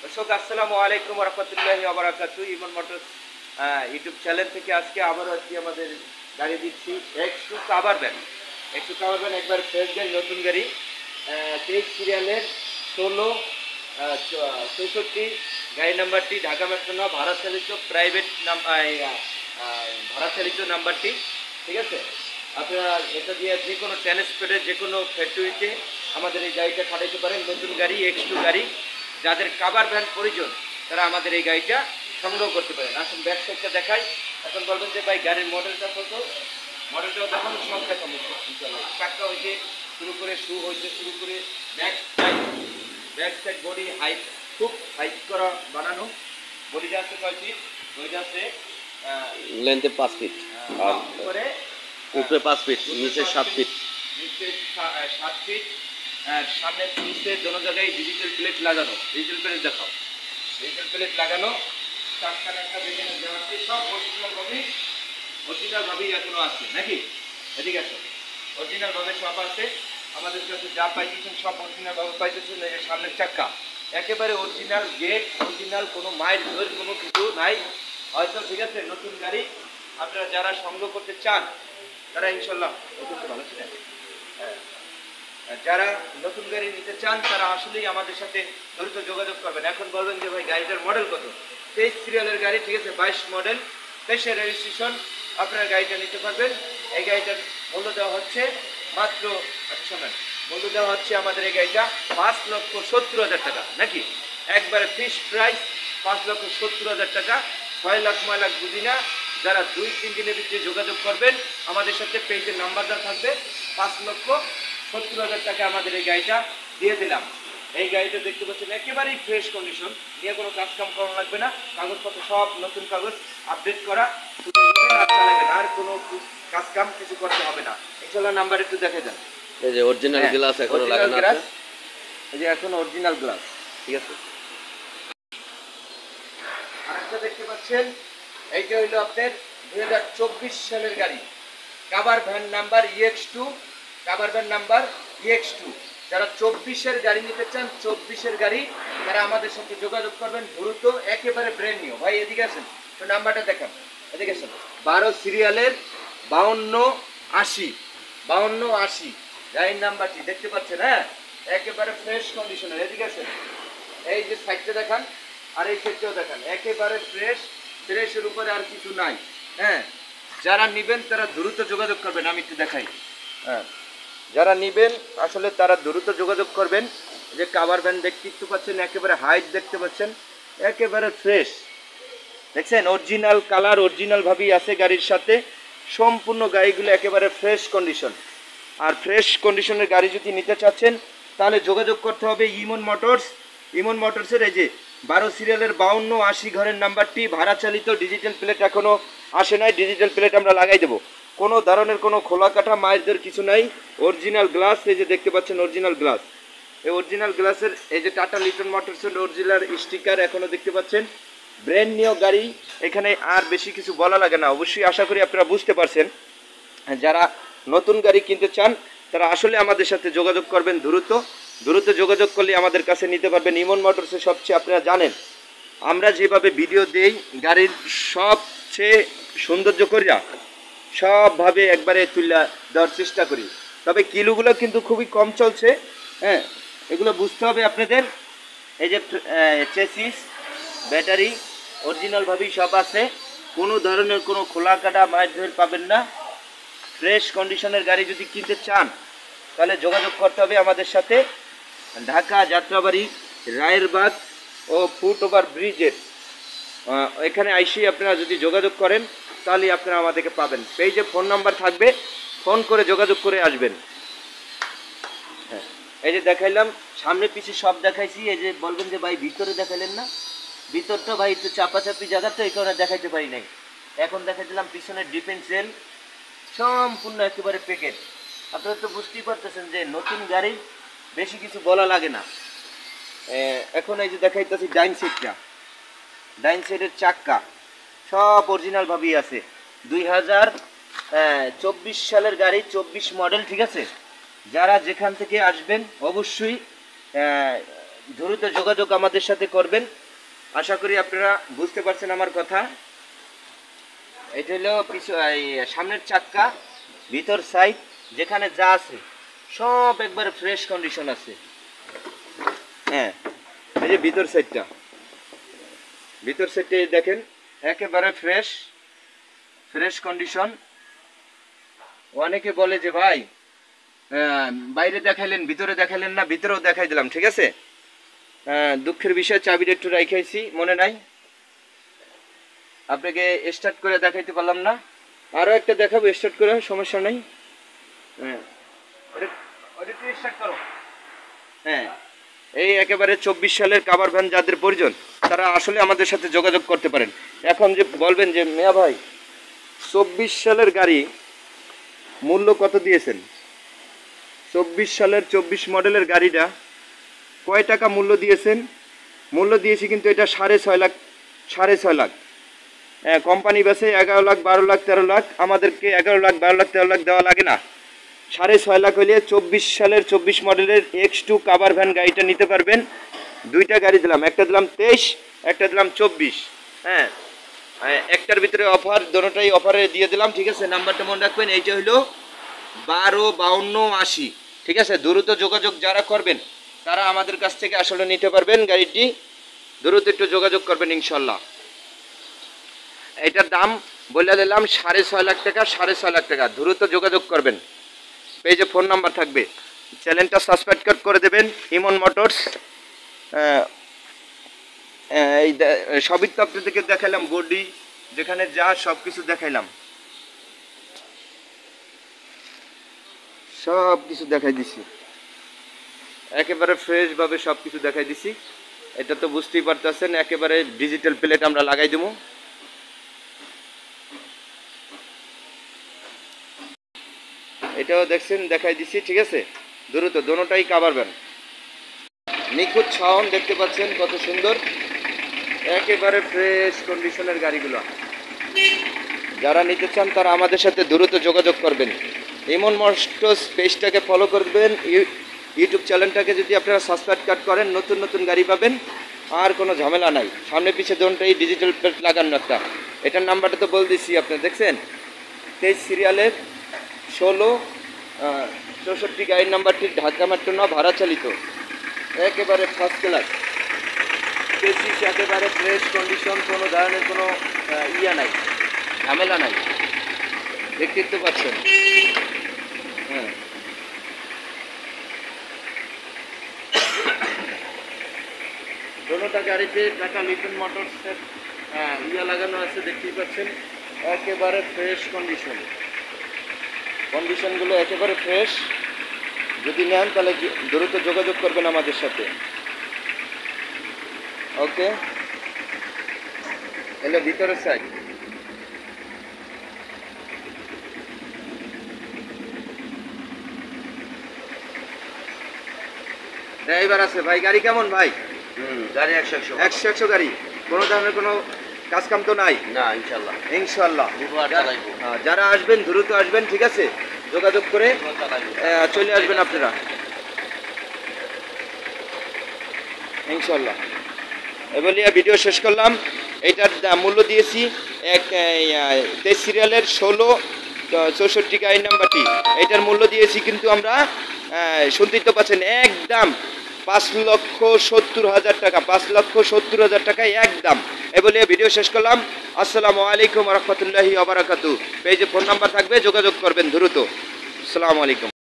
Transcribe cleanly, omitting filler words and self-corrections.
দর্শক আসসালামু আলাইকুম রহমতুল্লাহি ওয়া ইমন মোটরস ইউটিউব চ্যানেল থেকে আজকে আবার হচ্ছে আমাদের গাড়ি দিচ্ছি একটু কাভার ভ্যান একবার ফ্রেশ গাড়ি, নতুন গাড়ি, 23 সিরিয়ালের 16 64 গাড়ি নাম্বারটি, ঢাকা মেট্রো ন, ভাড়া চালিত প্রাইভেট ভাড়া চালিত নাম্বারটি। ঠিক আছে, আপনারা এটা দিয়ে যে কোনো ট্রান্সপোর্টে যে কোনো ফ্যাক্টরিতে আমাদের এই গাড়িটা পাঠাইতে পারেন। নতুন গাড়ি, X2 গাড়ি, যাদের কাভার ভ্যান প্রয়োজন তারা আমাদের এই গাড়িটা সংগ্রহ করতে পারেন। আসুন ব্যাক সাইডটা দেখাই। এখন বলবেন যে ভাই গাড়ির মডেলটা কত, মডেলটাও দেখুন, সব দেখাবো। চাক্কা হইতে শুরু করে শু হইতে শুরু করে ব্যাক সাইড বডি হাইট, খুব হাইট করা বানানো। বডিটা আছে 6 ফিট, বডিটা আছে লেন্থে 5 ফিট আর উপরে উপরে 5 ফিট, নিচে 7 ফিট। নিচে 7 ফিট, সামনে নিচে দোনো জায়গায় ডিজিটাল প্লেট লাগানো। ডিজিটাল প্লেট দেখাও, ডিজিটাল প্লেট লাগানো। চাক্কা টাক্কা যেখানে দেওয়া আছে সব অরিজিনাল ভাবেই এখনো আছে নাকি? এদিকে আছে, অরিজিনাল ভাবে সব আছে আমাদের কাছে। যা পাইতেছেন সব অরিজিনাল ভাবে পাইতেছেন। এই যে সামনের চাক্কা একেবারে অরিজিনাল, গেট অরিজিনাল, কোনো মাইল ধরে কোনো কিছু নাই হয়তো। ঠিক আছে, নতুন গাড়ি আপনারা যারা সংগ্রহ করতে চান তারা ইনশাল্লাহ ভালো ছিলেন। যারা নতুন গাড়ি নিতে চান তারা আসলেই আমাদের সাথে দ্রুত যোগাযোগ করবেন। এখন বলবেন যে ভাই গাড়িটার মডেল কত? 23 সিরিয়ালের গাড়ি, ঠিক আছে, 22 মডেল, 23 রেজিস্ট্রেশন। আপনারা গাড়িটা নিতে পারবেন। এই গাড়িটার মূল্য দেওয়া হচ্ছে মাত্র, শোনেন, মূল্য দেওয়া হচ্ছে আমাদের এই গাড়িটা 5,70,000 টাকা নাকি? একবারে ফিক্স প্রাইস 5,70,000 টাকা। 6 লাখ 9 লাখ বুঝি না। যারা 2-3 দিনের ভিতরে যোগাযোগ করবেন আমাদের সাথে, পেজের নাম্বার দেওয়া থাকবে। 5,70,000 টাকা আমাদের এই গাড়িটা দিয়ে দিলাম। এই গাড়িটা দেখতে পাচ্ছেন একেবারেই ফ্রেশ কন্ডিশন, নিয়ে কোনো কাজ কাম করা লাগবে না। কাগজপত্র সব নতুন কাগজ, আপডেট করা, শুধু আর চালাবেন, আর কোনো কাজ কাম কিছু করতে হবে না। ইনশাআল্লাহ নাম্বার একটু দেখে যান। এই যে অরিজিনাল গ্লাস এখনো লাগানো আছে। এই যে এখন অরিজিনাল গ্লাস, ঠিক আছে। আরেকটা দেখতে পাচ্ছেন, এইটা হইলো আপনার 2024 সালের গাড়ি, cover van number EX2, cover van number EX2। যারা 24-এর গাড়ি নিতে চান, 24-এর গাড়ি, তারা আমাদের সাথে যোগাযোগ করবেন দ্রুত। একেবারে ব্র্যান্ড নিউ। ভাই এদিকে আসেন, তো নাম্বারটা দেখান, এদিকে আসেন। 12 সিরিয়ালের 5280 গাড়ির নাম্বারটি দেখতে পাচ্ছেন। হ্যাঁ, একেবারে ফ্রেশ কন্ডিশনের। এদিকে আসেন, এই যে সাইডটা দেখান আর এই সাইডটাও দেখান, একেবারে ফ্রেশের উপরে আর কিছু নাই। হ্যাঁ, যারা নিবেন তারা দ্রুত যোগাযোগ করবেন। আমি একটু দেখাই। হ্যাঁ, যারা নিবেন আসলে তারা দ্রুত যোগাযোগ করবেন। যে কাভার ভ্যান দেখতে পাচ্ছেন, একেবারে হাইট দেখতে পাচ্ছেন, একেবারে ফ্রেশ। দেখছেন, অরিজিনাল কালার অরিজিনাল ভাবেই আছে গাড়ির সাথে। সম্পূর্ণ গাড়িগুলো একেবারে ফ্রেশ কন্ডিশন। আর ফ্রেশ কন্ডিশনের গাড়ি যদি নিতে চাচ্ছেন তাহলে যোগাযোগ করতে হবে ইমন মোটরস। ইমন মোটরসের এই যে 12 সিরিয়ালের 5280 ঘরের নাম্বারটি, ভাড়া চালিত, ডিজিটাল প্লেট এখনও আসে নাই। ডিজিটাল প্লেট আমরা লাগাই দেবো। কোনো ধরনের কোনো খোলা কাটা মায়ের কিছু নাই। অরিজিনাল গ্লাস, এই যে দেখতে পাচ্ছেন অরিজিনাল গ্লাস। এই অরিজিনাল গ্লাসের এই যে টাটা লিটন মোটরসের অরিজিনাল স্টিকার এখনও দেখতে পাচ্ছেন। ব্র্যান্ড নিউ গাড়ি, এখানে আর বেশি কিছু বলা লাগে না। অবশ্যই আশা করি আপনারা বুঝতে পারছেন। যারা নতুন গাড়ি কিনতে চান তারা আসলে আমাদের সাথে যোগাযোগ করবেন দ্রুত যোগাযোগ করলে আমাদের কাছে নিতে পারবেন। ইমন মোটরসে সবচেয়ে আপনারা জানেন আমরা যেভাবে ভিডিও দেই, গাড়ির সবচেয়ে সৌন্দর্য করিয়া সবভাবে একবারে তুলে দেওয়ার চেষ্টা করি। তবে কিলোগুলো কিন্তু খুবই কম চলছে। হ্যাঁ, এগুলো বুঝতে হবে আপনাদের। এই যে চেসিস, ব্যাটারি অরিজিনালভাবেই সব আছে। কোনো ধরনের কোনো খোলা কাটা মায়ের ধরে পাবেন না। ফ্রেশ কন্ডিশনের গাড়ি যদি কিনতে চান তাহলে যোগাযোগ করতে হবে আমাদের সাথে। ঢাকা যাত্রাবাড়ি, রায়েরবাগ ও ফুট ওভার ব্রিজের এখানে আইসি আপনারা যদি যোগাযোগ করেন তাহলে আপনারা আমাদেরকে পাবেন। পেজে ফোন নাম্বার থাকবে, ফোন করে যোগাযোগ করে আসবেন। হ্যাঁ, এই যে দেখাইলাম, সামনে পিছিয়ে সব দেখাইছি। এই যে বলবেন যে ভাই ভিতরে দেখাইলেন না, ভিতরটা ভাই একটু চাপাচাপি জায়গা তো, এই কারণে দেখাইতে পারি নাই। এখন দেখাই দিলাম পিছনের ডিফেন্স রেল সম্পূর্ণ একেবারে প্যাকেট। আপনারা তো বুঝতেই পারতেছেন যে নতুন গাড়ি বেশি কিছু বলা লাগে না। এখন এই যে দেখাইতেছি ডাইন সাইডের চাক্কা সব অরিজিনালভাবেই আছে। 2024 সালের গাড়ি, 24 মডেল, ঠিক আছে। যারা যেখান থেকে আসবেন অবশ্যই দ্রুত যোগাযোগ আমাদের সাথে করবেন। আশা করি আপনারা বুঝতে পারছেন আমার কথা। এটা হলো এই সামনের চাক্কা, ভিতর সাইড যেখানে যা আছে সব একবারে ফ্রেশ কন্ডিশন আছে। হ্যাঁ, এই যে ভিতর সাইডটা দেখেন একেবারে ফ্রেশ কন্ডিশন। অনেকে বলে যে ভাই বাইরে দেখাইলেন ভিতরে দেখাইলেন না, ভিতরেও দেখাই দিলাম, ঠিক আছে। দুঃখের বিষয় চাবিটা একটু রাখাইছি, মনে নাই, আপনাকে স্টার্ট করে দেখাইতে পারলাম না। আরও একটা দেখাবো স্টার্ট করে, সমস্যা নেই। হ্যাঁ, ওটা স্টার্ট করো। হ্যাঁ, এই একেবারে 24 সালের কাভার ভ্যান যাদের প্রয়োজন তারা আসলে আমাদের সাথে যোগাযোগ করতে পারেন। এখন যে বলবেন যে মিয়া ভাই 24 সালের গাড়ি মূল্য কত দিয়েছেন? 24 সালের 24 মডেলের গাড়িটা কয় টাকা মূল্য দিয়েছেন? মূল্য দিয়েছি কিন্তু এটা 6.5 লাখ, 6.5 লাখ। হ্যাঁ, কোম্পানি বেসে 11 লাখ, 12 লাখ, 13 লাখ, আমাদেরকে 11 লাখ, 12 লাখ, 13 লাখ দেওয়া লাগে না। 6.5 লাখ হলে 24 সালের 24 মডেলের X2 কাভার ভ্যান গাড়িটা নিতে পারবেন। দুইটা গাড়ি দিলাম, একটা দিলাম 23, একটা দিলাম 24। হ্যাঁ, একটার ভিতরে অফার, দুটোটাই অফারে দিয়ে দিলাম, ঠিক আছে। নাম্বারটা মনে রাখবেন, এইটা হলো 125280, ঠিক আছে। দ্রুত যোগাযোগ যারা করবেন তারা আমাদের কাছ থেকে আসলে নিতে পারবেন গাড়িটি। দ্রুত একটু যোগাযোগ করবেন ইনশাল্লাহ। এটার দাম বলে দিলাম 6.5 লাখ টাকা, 6.5 লাখ টাকা। দ্রুত যোগাযোগ করবেন, পেজে ফোন নাম্বার থাকবে। চ্যানেলটা সাবস্ক্রাইব করে দেবেন, ইমন মোটরস। এই সবই তো আপনাদেরকে দেখাইলাম, বডি যেখানে যা সব কিছু দেখাইলাম, সব কিছু দেখাই দিছি, একেবারে ফ্রেশভাবে সব কিছু দেখাই দিছি। এটা তো বুঝতেই পারতেছেন, একেবারে ডিজিটাল প্লেট আমরা লাগাই দেবো। এটাও দেখছেন, দেখাই দিছি, ঠিক আছে। দ্রুত দোনোটাই কাভার ভ্যান, নিখুঁত ছাউন দেখতে পাচ্ছেন কত সুন্দর, একেবারে ফ্রেশ কন্ডিশনের গাড়িগুলো। যারা নিতে চান তারা আমাদের সাথে দ্রুত যোগাযোগ করবেন। ইমন মোটরস পেজটাকে ফলো করবেন, ইউটিউব চ্যানেলটাকে যদি আপনারা সাবস্ক্রাইব করেন নতুন নতুন গাড়ি পাবেন, আর কোনো ঝামেলা নাই। সামনে পিছে দোনটাই ডিজিটাল প্লেট লাগানো একটা। এটার নাম্বারটা তো বলে দিচ্ছি, আপনারা দেখছেন 23 সিরিয়ালের 16 64 গাড়ির নাম্বারটি, ঢাকা মেট্রো না, ভাড়া চালিত, একেবারে ফার্স্ট ক্লাস, একেবারে ফ্রেশ কন্ডিশন, কোনো ধরনের কোনো ইয়া নাই, ঝামেলা নাই, দেখতে তো পাচ্ছেন। হ্যাঁ, দোনোটা গাড়িতে টাটা লিটন মোটরসের ইয়া লাগানো আছে, দেখতেই পাচ্ছেন, একেবারে ফ্রেশ কন্ডিশনগুলো একেবারে ফ্রেশ। যদি নেন তাহলে দ্রুত যোগাযোগ করবেন আমাদের সাথে। ওকে, এলো ভিতরের সাইড। ড্রাইভার আছে ভাই, গাড়ি কেমন ভাই? গাড়ি 100 গাড়ি, কোনো ধরনের কোনো কাজ কাম তো নাই না, ইনশাল্লাহ। ইনশাল্লাহ। যারা আসবেন দ্রুত আসবেন, ঠিক আছে, যোগাযোগ করে চলে আসবেন আপনারা ইনশাল্লাহ। এবার ভিডিও শেষ করলাম। এইটার মূল্য দিয়েছি 23 সিরিয়ালের 16 64 গাড়ির নাম্বারটি, এটার মূল্য দিয়েছি কিন্তু আমরা শুনতেই তো পাচ্ছেন একদম 5,70,000 টাকা, 5,70,000 টাকায় একদম। বলে ভিডিও শেষ করলাম। আসসালামু আলাইকুম ওয়া রাহমাতুল্লাহি ওয়া বারাকাতুহু। পেজে ফোন নাম্বার থাকবে, যোগাযোগ করবেন দ্রুত। আসসালামু আলাইকুম।